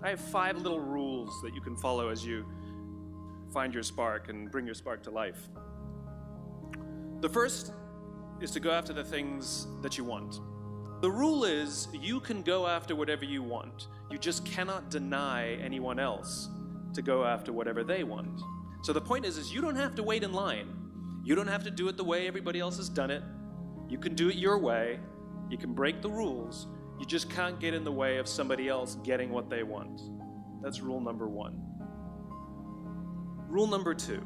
I have 5 little rules that you can follow as you find your spark and bring your spark to life. The first is to go after the things that you want. The rule is you can go after whatever you want. You just cannot deny anyone else to go after whatever they want. So the point is you don't have to wait in line. You don't have to do it the way everybody else has done it. You can do it your way. You can break the rules. You just can't get in the way of somebody else getting what they want. That's rule number 1. Rule number 2.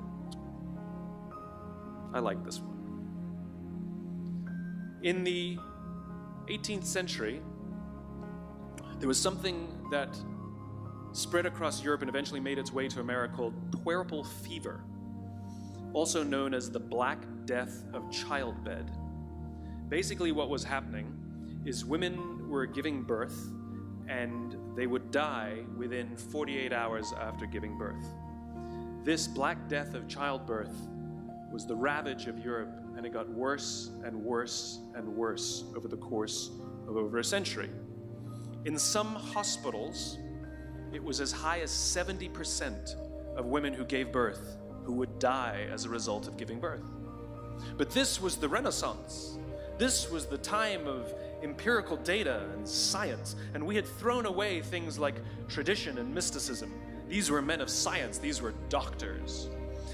I like this one. In the 18th century, there was something that spread across Europe and eventually made its way to America called puerperal fever, also known as the Black Death of childbed. Basically what was happening is women were giving birth and they would die within 48 hours after giving birth. This Black Death of childbirth was the ravage of Europe, and it got worse and worse and worse over the course of over a century. In some hospitals, it was as high as 70% of women who gave birth who would die as a result of giving birth. But this was the Renaissance. This was the time of empirical data and science, and we had thrown away things like tradition and mysticism. These were men of science, these were doctors.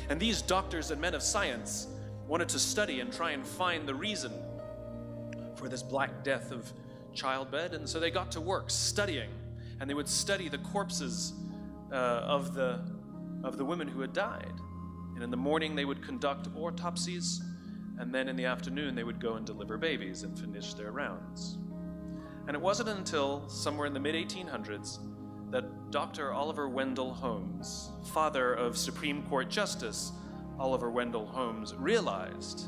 And these doctors and men of science wanted to study and try and find the reason for this Black Death of childbed, and so they got to work studying, and they would study the corpses of the women who had died. And in the morning they would conduct autopsies, and then in the afternoon they would go and deliver babies and finish their rounds. And it wasn't until somewhere in the mid-1800s that Dr. Oliver Wendell Holmes, father of Supreme Court Justice Oliver Wendell Holmes, realized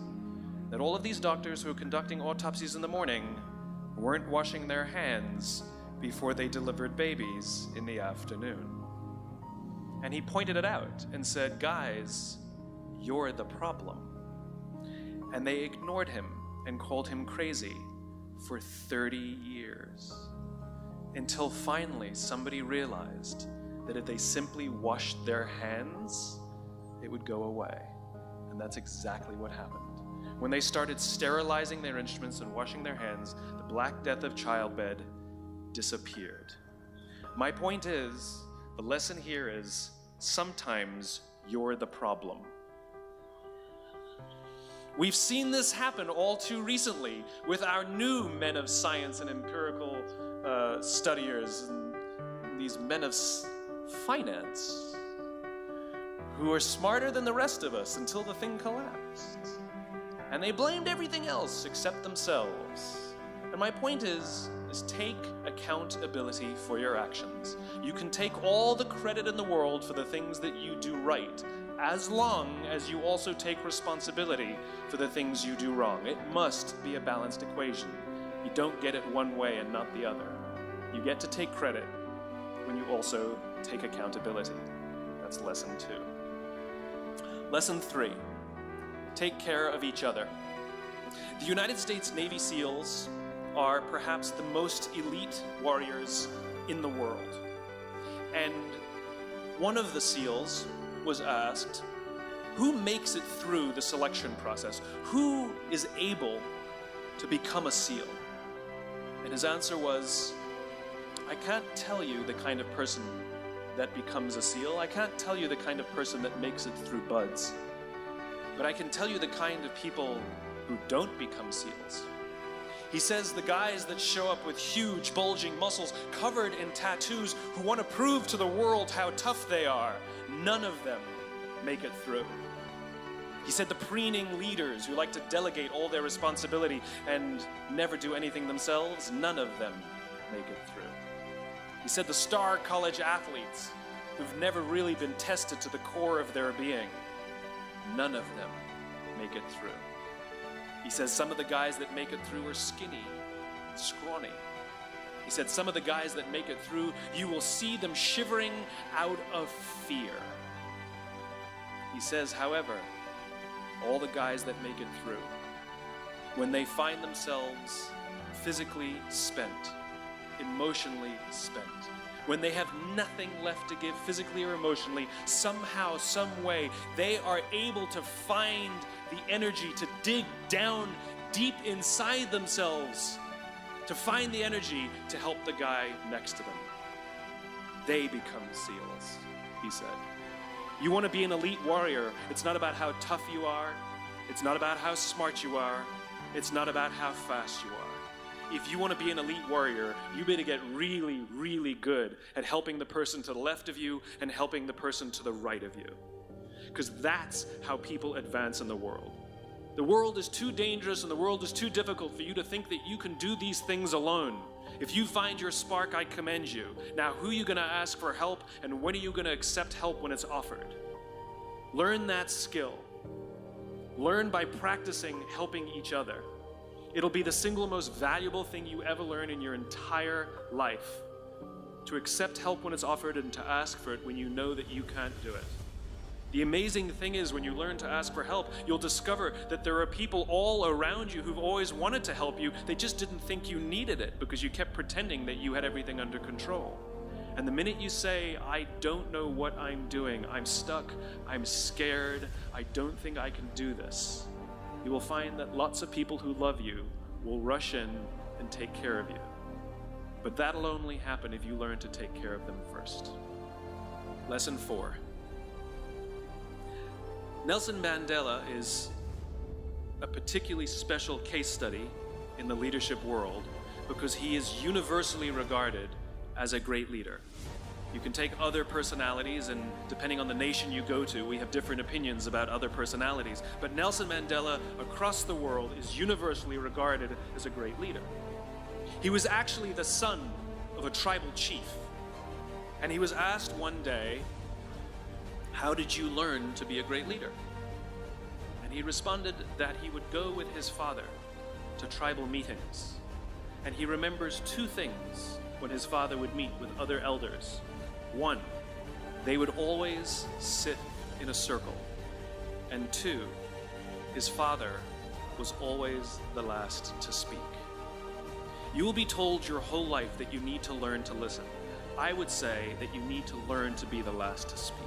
that all of these doctors who were conducting autopsies in the morning weren't washing their hands before they delivered babies in the afternoon. And he pointed it out and said, "Guys, you're the problem." And they ignored him and called him crazy for 30 years. Until finally somebody realized that if they simply washed their hands, it would go away. And that's exactly what happened. When they started sterilizing their instruments and washing their hands, the Black Death of childbed disappeared. My point is, the lesson here is, sometimes you're the problem. We've seen this happen all too recently with our new men of science and empirical studiers and these men of finance who are smarter than the rest of us until the thing collapsed. And they blamed everything else except themselves. And my point is take accountability for your actions. You can take all the credit in the world for the things that you do right, as long as you also take responsibility for the things you do wrong. It must be a balanced equation. You don't get it one way and not the other. You get to take credit when you also take accountability. That's lesson 2. Lesson 3, take care of each other. The United States Navy SEALs are perhaps the most elite warriors in the world. And one of the SEALs was asked, who makes it through the selection process? Who is able to become a SEAL? And his answer was, I can't tell you the kind of person that becomes a SEAL. I can't tell you the kind of person that makes it through BUD/S. But I can tell you the kind of people who don't become SEALs. He says the guys that show up with huge, bulging muscles, covered in tattoos, who want to prove to the world how tough they are, none of them make it through. He said the preening leaders who like to delegate all their responsibility and never do anything themselves, none of them make it through. He said the star college athletes who've never really been tested to the core of their being, none of them make it through. He says some of the guys that make it through are skinny, scrawny. He said some of the guys that make it through, you will see them shivering out of fear. He says, however, all the guys that make it through, when they find themselves physically spent, emotionally spent. When they have nothing left to give physically or emotionally, somehow, some way, they are able to find the energy to dig down deep inside themselves, to find the energy to help the guy next to them. They become SEALs, he said. You want to be an elite warrior. It's not about how tough you are. It's not about how smart you are. It's not about how fast you are. If you want to be an elite warrior, you better get really, really good at helping the person to the left of you and helping the person to the right of you. Because that's how people advance in the world. The world is too dangerous and the world is too difficult for you to think that you can do these things alone. If you find your spark, I commend you. Now, who are you going to ask for help, and when are you going to accept help when it's offered? Learn that skill. Learn by practicing helping each other. It'll be the single most valuable thing you ever learn in your entire life. To accept help when it's offered and to ask for it when you know that you can't do it. The amazing thing is, when you learn to ask for help, you'll discover that there are people all around you who've always wanted to help you. They just didn't think you needed it because you kept pretending that you had everything under control. And the minute you say, I don't know what I'm doing, I'm stuck, I'm scared, I don't think I can do this, you will find that lots of people who love you will rush in and take care of you. But that'll only happen if you learn to take care of them first. Lesson 4. Nelson Mandela is a particularly special case study in the leadership world because he is universally regarded as a great leader. You can take other personalities, and depending on the nation you go to, we have different opinions about other personalities. But Nelson Mandela, across the world, is universally regarded as a great leader. He was actually the son of a tribal chief. And he was asked one day, how did you learn to be a great leader? And he responded that he would go with his father to tribal meetings. And he remembers two things when his father would meet with other elders. One, they would always sit in a circle. And two, his father was always the last to speak. You will be told your whole life that you need to learn to listen. I would say that you need to learn to be the last to speak.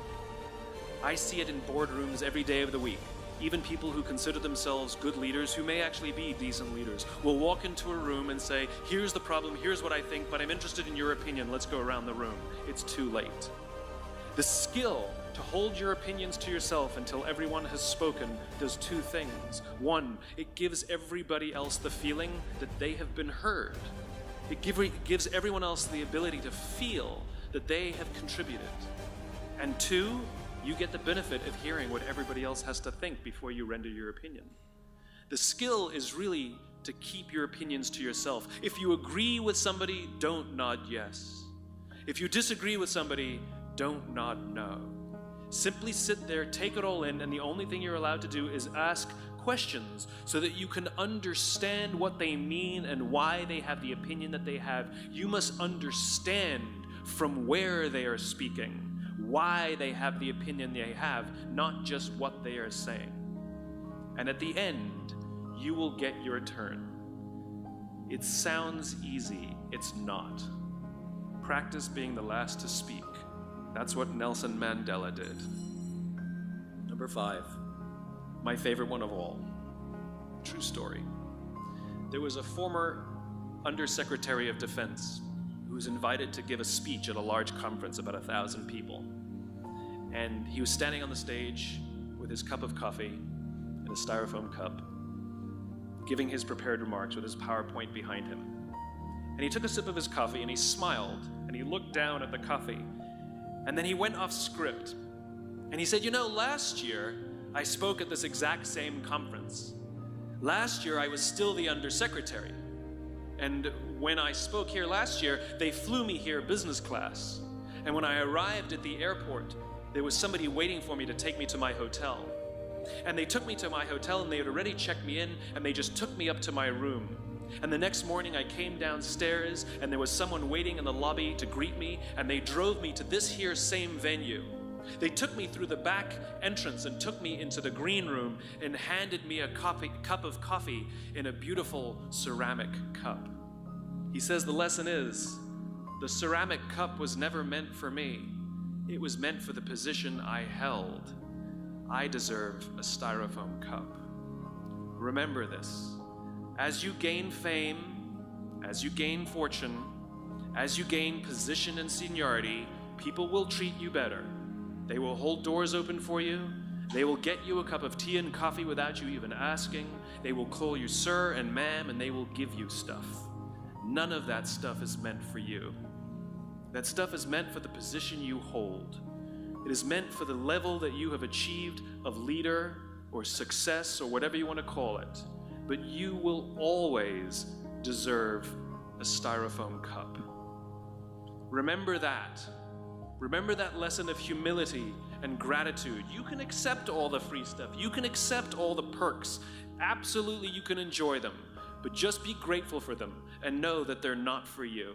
I see it in boardrooms every day of the week. Even people who consider themselves good leaders, who may actually be decent leaders, will walk into a room and say, here's the problem, here's what I think, but I'm interested in your opinion, let's go around the room. It's too late. The skill to hold your opinions to yourself until everyone has spoken does two things. One, it gives everybody else the feeling that they have been heard. It gives everyone else the ability to feel that they have contributed. And two, you get the benefit of hearing what everybody else has to think before you render your opinion. The skill is really to keep your opinions to yourself. If you agree with somebody, don't nod yes. If you disagree with somebody, don't nod no. Simply sit there, take it all in, and the only thing you're allowed to do is ask questions so that you can understand what they mean and why they have the opinion that they have. You must understand from where they are speaking, why they have the opinion they have, not just what they are saying. And at the end, you will get your turn. It sounds easy, it's not. Practice being the last to speak. That's what Nelson Mandela did. Number 5, my favorite one of all. True story. There was a former Undersecretary of Defense who was invited to give a speech at a large conference, about 1,000 people. And he was standing on the stage with his cup of coffee in a styrofoam cup, giving his prepared remarks with his PowerPoint behind him. And he took a sip of his coffee and he smiled and he looked down at the coffee. And then he went off script. And he said, you know, last year I spoke at this exact same conference. Last year I was still the undersecretary. And when I spoke here last year, they flew me here business class. And when I arrived at the airport, there was somebody waiting for me to take me to my hotel. And they took me to my hotel and they had already checked me in and they just took me up to my room. And the next morning I came downstairs and there was someone waiting in the lobby to greet me and they drove me to this here same venue. They took me through the back entrance and took me into the green room and handed me a cup of coffee in a beautiful ceramic cup. He says the lesson is, the ceramic cup was never meant for me. It was meant for the position I held. I deserve a styrofoam cup. Remember this. As you gain fame, as you gain fortune, as you gain position and seniority, people will treat you better. They will hold doors open for you. They will get you a cup of tea and coffee without you even asking. They will call you sir and ma'am, and they will give you stuff. None of that stuff is meant for you. That stuff is meant for the position you hold. It is meant for the level that you have achieved of leader or success or whatever you want to call it. But you will always deserve a styrofoam cup. Remember that. Remember that lesson of humility and gratitude. You can accept all the free stuff. You can accept all the perks. Absolutely, you can enjoy them. But just be grateful for them and know that they're not for you.